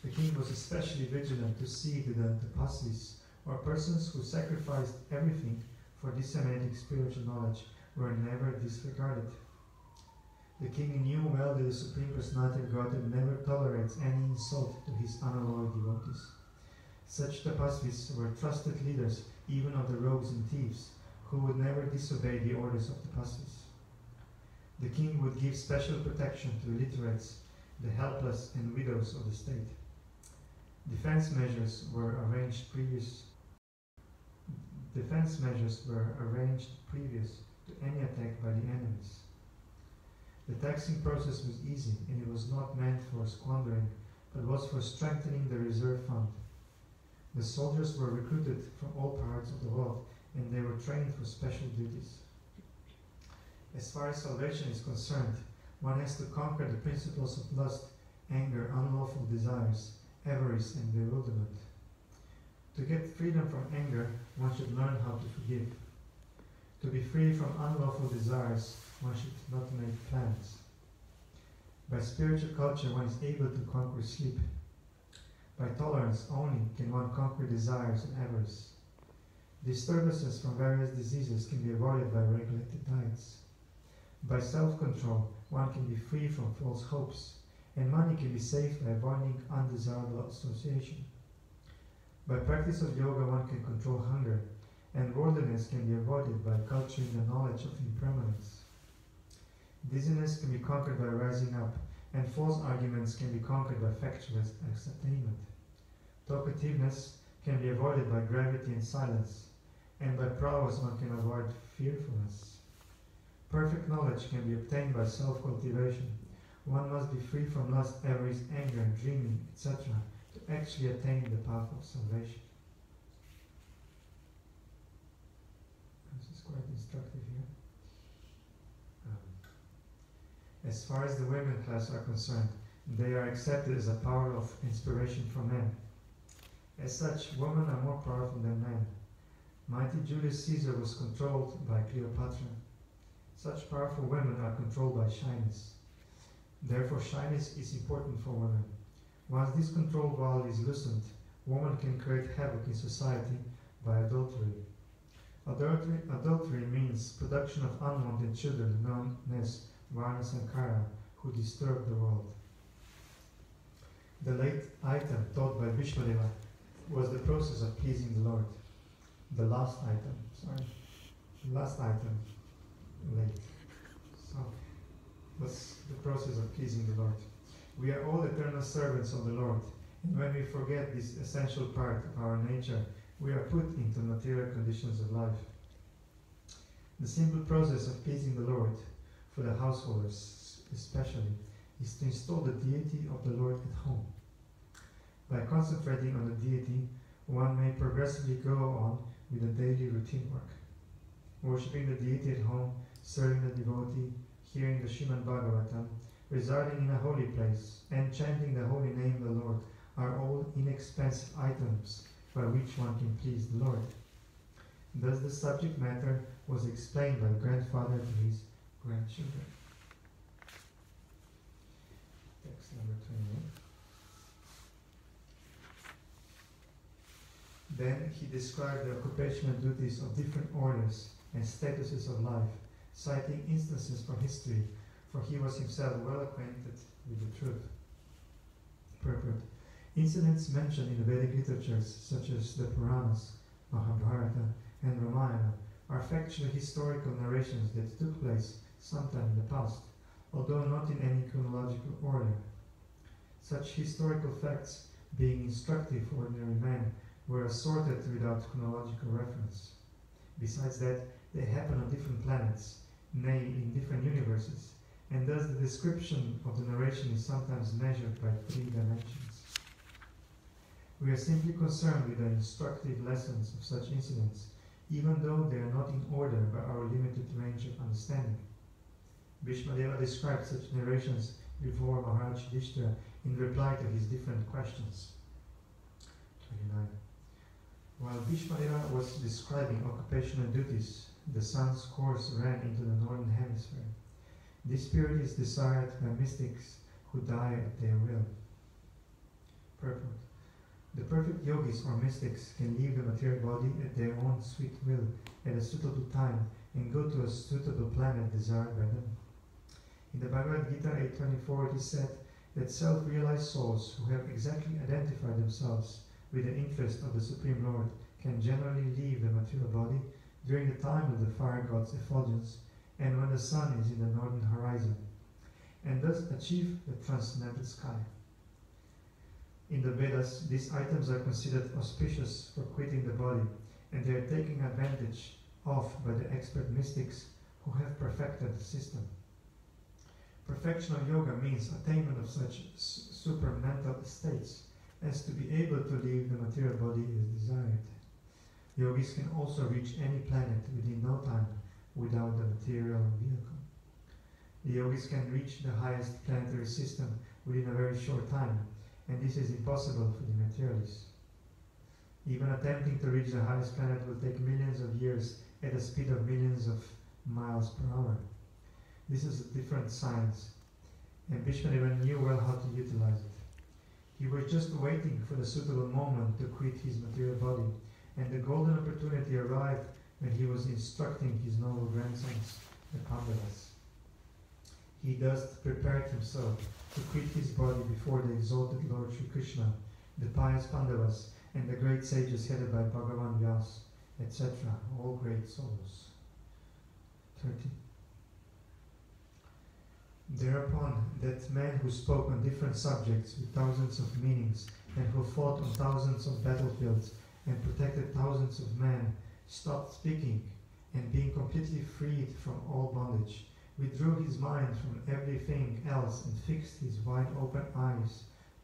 The king was especially vigilant to see that the tapasvis, or persons who sacrificed everything for disseminating spiritual knowledge, were never disregarded. The king knew well that the Supreme Personality of Godhead never tolerates any insult to his unalloyed devotees. Such tapasvis were trusted leaders even of the rogues and thieves, who would never disobey the orders of tapasvis. The king would give special protection to illiterates, the helpless and widows of the state. Defense measures were arranged previous to any attack by the enemies. The taxing process was easy, and it was not meant for squandering, but was for strengthening the reserve fund. The soldiers were recruited from all parts of the world, and they were trained for special duties. As far as salvation is concerned, one has to conquer the principles of lust, anger, unlawful desires, avarice, and bewilderment. To get freedom from anger, one should learn how to forgive. To be free from unlawful desires, one should not make plans. By spiritual culture, one is able to conquer sleep. By tolerance only can one conquer desires and avarice. Disturbances from various diseases can be avoided by regulated diets. By self-control, one can be free from false hopes, and money can be saved by avoiding undesirable association. By practice of yoga, one can control hunger, and worldliness can be avoided by culturing the knowledge of impermanence. Dizziness can be conquered by rising up, and false arguments can be conquered by factual ascertainment. Talkativeness can be avoided by gravity and silence, and by prowess one can avoid fearfulness. Perfect knowledge can be obtained by self-cultivation. One must be free from lust, avarice, anger, dreaming, etc., to actually attain the path of salvation. This is quite instructive here. As far as the women class are concerned, they are accepted as a power of inspiration from men. As such, women are more powerful than men. Mighty Julius Caesar was controlled by Cleopatra. Such powerful women are controlled by shyness. Therefore, shyness is important for women. Once this control valve is loosened, woman can create havoc in society by adultery. Adultery means production of unwanted children known as Varna Sankara, who disturb the world. The late item taught by Bhishmadeva was the process of pleasing the Lord. The last item, late. So, was the process of pleasing the Lord. We are all eternal servants of the Lord, and when we forget this essential part of our nature, we are put into material conditions of life. The simple process of pleasing the Lord, for the householders especially, is to install the deity of the Lord at home. By concentrating on the deity, one may progressively go on with the daily routine work. Worshipping the deity at home, serving the devotee, hearing the Srimad Bhagavatam, residing in a holy place, and chanting the holy name of the Lord are all inexpensive items by which one can please the Lord. Thus the subject matter was explained by the grandfather to his grandchildren. Text number 28. Then he described the occupational duties of different orders and statuses of life, citing instances from history, for he was himself well acquainted with the truth. Purport. Incidents mentioned in the Vedic literatures, such as the Puranas, Mahabharata, and Ramayana, are factual historical narrations that took place sometime in the past, although not in any chronological order. Such historical facts, being instructive for ordinary men, were assorted without chronological reference. Besides that, they happen on different planets, nay, in different universes, and thus the description of the narration is sometimes measured by 3 dimensions. We are simply concerned with the instructive lessons of such incidents, even though they are not in order by our limited range of understanding. Bhishmadeva described such narrations before Maharaj Yudhishthira in reply to his different questions. 29. While Bhishmadeva was describing occupational duties, the sun's course ran into the northern hemisphere. This period is desired by mystics who die at their will. Purport. The perfect yogis or mystics can leave the material body at their own sweet will at a suitable time and go to a suitable planet desired by them. In the Bhagavad Gita 8.24 it is said that self-realized souls who have exactly identified themselves with the interest of the Supreme Lord can generally leave the material body during the time of the fire god's effulgence and when the sun is in the northern horizon, and thus achieve the transcendental sky. In the Vedas, these items are considered auspicious for quitting the body, and they are taken advantage of by the expert mystics who have perfected the system. Perfection of yoga means attainment of such supramental states as to be able to leave the material body as desired. Yogis can also reach any planet within no time without the material vehicle. The yogis can reach the highest planetary system within a very short time, and this is impossible for the materialists. Even attempting to reach the highest planet will take millions of years at a speed of millions of miles per hour. This is a different science, and Bhishmadeva knew well how to utilize it. He was just waiting for the suitable moment to quit his material body, and the golden opportunity arrived when he was instructing his noble grandsons, the Pandavas. He thus prepared himself to quit his body before the exalted Lord Sri Krishna, the pious Pandavas, and the great sages headed by Bhagavan Vyas, etc., all great souls. 30. Thereupon, that man who spoke on different subjects with thousands of meanings, and who fought on thousands of battlefields, and protected thousands of men, stopped speaking, and being completely freed from all bondage, withdrew his mind from everything else and fixed his wide open eyes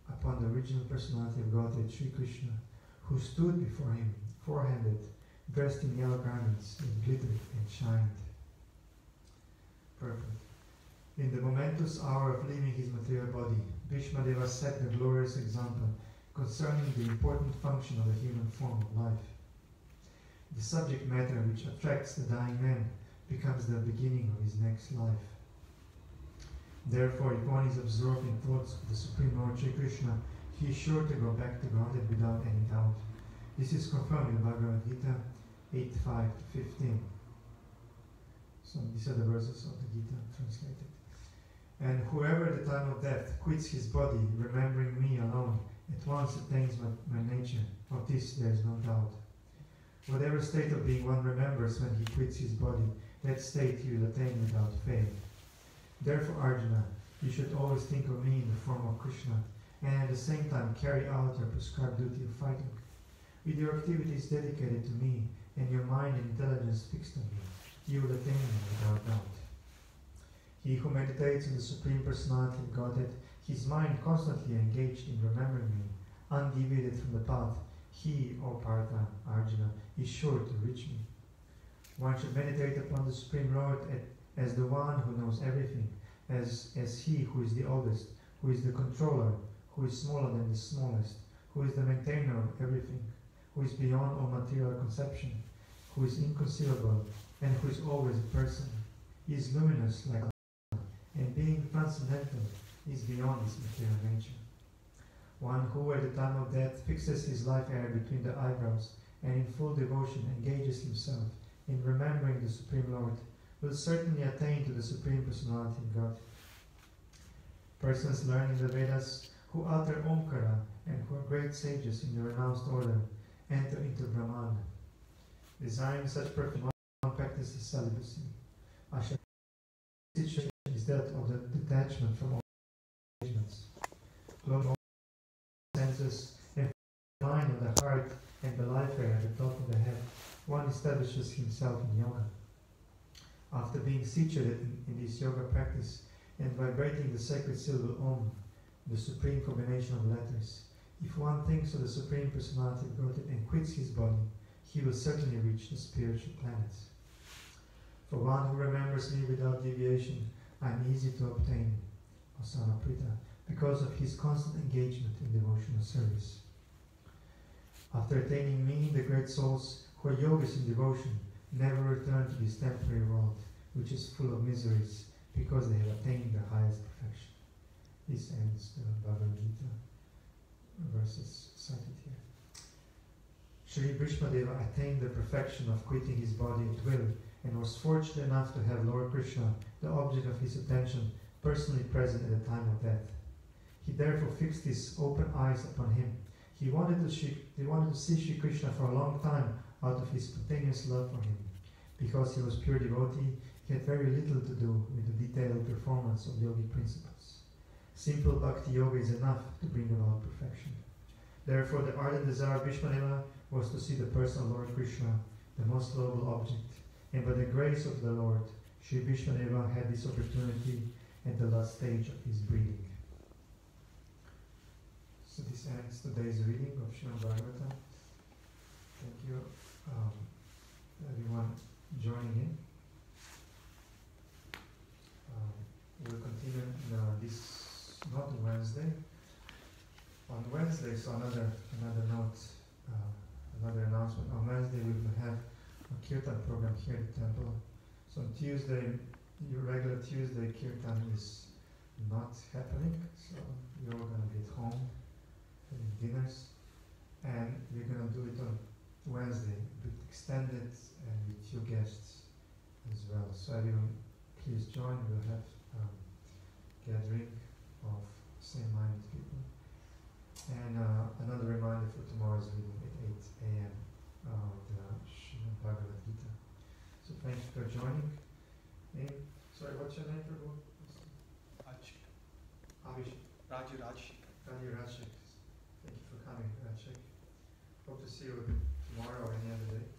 upon the original personality of Godhead, Sri Krishna, who stood before him, four-handed, dressed in yellow garments that glittered and shined. Purport. In the momentous hour of leaving his material body, Bhishmadeva set the glorious example concerning the important function of the human form of life. The subject matter which attracts the dying man becomes the beginning of his next life. Therefore, if one is absorbed in thoughts of the Supreme Lord Sri Krishna, he is sure to go back to Godhead without any doubt. This is confirmed in the Bhagavad Gita 8:5-15. So these are the verses of the Gita translated. And whoever at the time of death quits his body, remembering me alone, at once attains my nature. Of this there is no doubt. Whatever state of being one remembers when he quits his body, that state he will attain without fail. Therefore, Arjuna, you should always think of me in the form of Krishna, and at the same time carry out your prescribed duty of fighting. With your activities dedicated to me, and your mind and intelligence fixed on me, you will attain me without doubt. He who meditates on the Supreme Personality of Godhead, his mind constantly engaged in remembering me, undeviated from the path, he, O Partha, Arjuna, is sure to reach me. One should meditate upon the Supreme Lord as the one who knows everything, as he who is the oldest, who is the controller, who is smaller than the smallest, who is the maintainer of everything, who is beyond all material conception, who is inconceivable, and who is always a person. He is luminous like the sun, and being transcendental is beyond his material nature. One who at the time of death fixes his life hair between the eyebrows and in full devotion engages himself in remembering the Supreme Lord will certainly attain to the Supreme Personality of God. Persons learning the Vedas who utter Omkara and who are great sages in the renounced order enter into Brahman. Desiring such perfect one practices celibacy. Asha situation is that of the detachment from all engagements. Close all senses and mind on the heart and the life hair at the top of the head. One establishes himself in yoga. After being situated in this yoga practice and vibrating the sacred syllable Om, the supreme combination of letters, if one thinks of the Supreme Personality of Godhead and quits his body, he will certainly reach the spiritual planets. For one who remembers me without deviation, I am easy to obtain, Osama Prita, because of his constant engagement in devotional service. After attaining me, the great souls who are yogis in devotion never return to this temporary world, which is full of miseries, because they have attained the highest perfection. This ends the Bhagavad Gita, verses cited here. Sri Bhishmadeva attained the perfection of quitting his body at will, and was fortunate enough to have Lord Krishna, the object of his attention, personally present at the time of death. He therefore fixed his open eyes upon him. He wanted to see Sri Krishna for a long time out of his spontaneous love for him. Because he was pure devotee, he had very little to do with the detailed performance of yogic principles. Simple bhakti yoga is enough to bring about perfection. Therefore, the ardent desire of Bhishmadeva was to see the personal Lord Krishna, the most lovable object. And by the grace of the Lord, Sri Bhishmadeva had this opportunity at the last stage of his breeding. So this ends today's reading of Srimad Bhagavatam. Thank you, everyone joining in. We'll continue this, not on Wednesday. On Wednesday, so another note, another announcement. On Wednesday we will have a kirtan program here at the temple. So on Tuesday, your regular Tuesday kirtan is not happening. So you're all going to be at home having dinners, and we're going to do it on Wednesday, but extended and with few guests as well. So everyone, please join. We'll have gathering of same-minded people. And another reminder for tomorrow's reading at 8 a.m. of the Srimad Bhagavad Gita. So thank you for joining. Sorry, what's your name, Prabhu? Rajshik. Abhishek. Rajshik. Rajshik. Thank you for coming, Rajshik. Hope to see you tomorrow or any other day.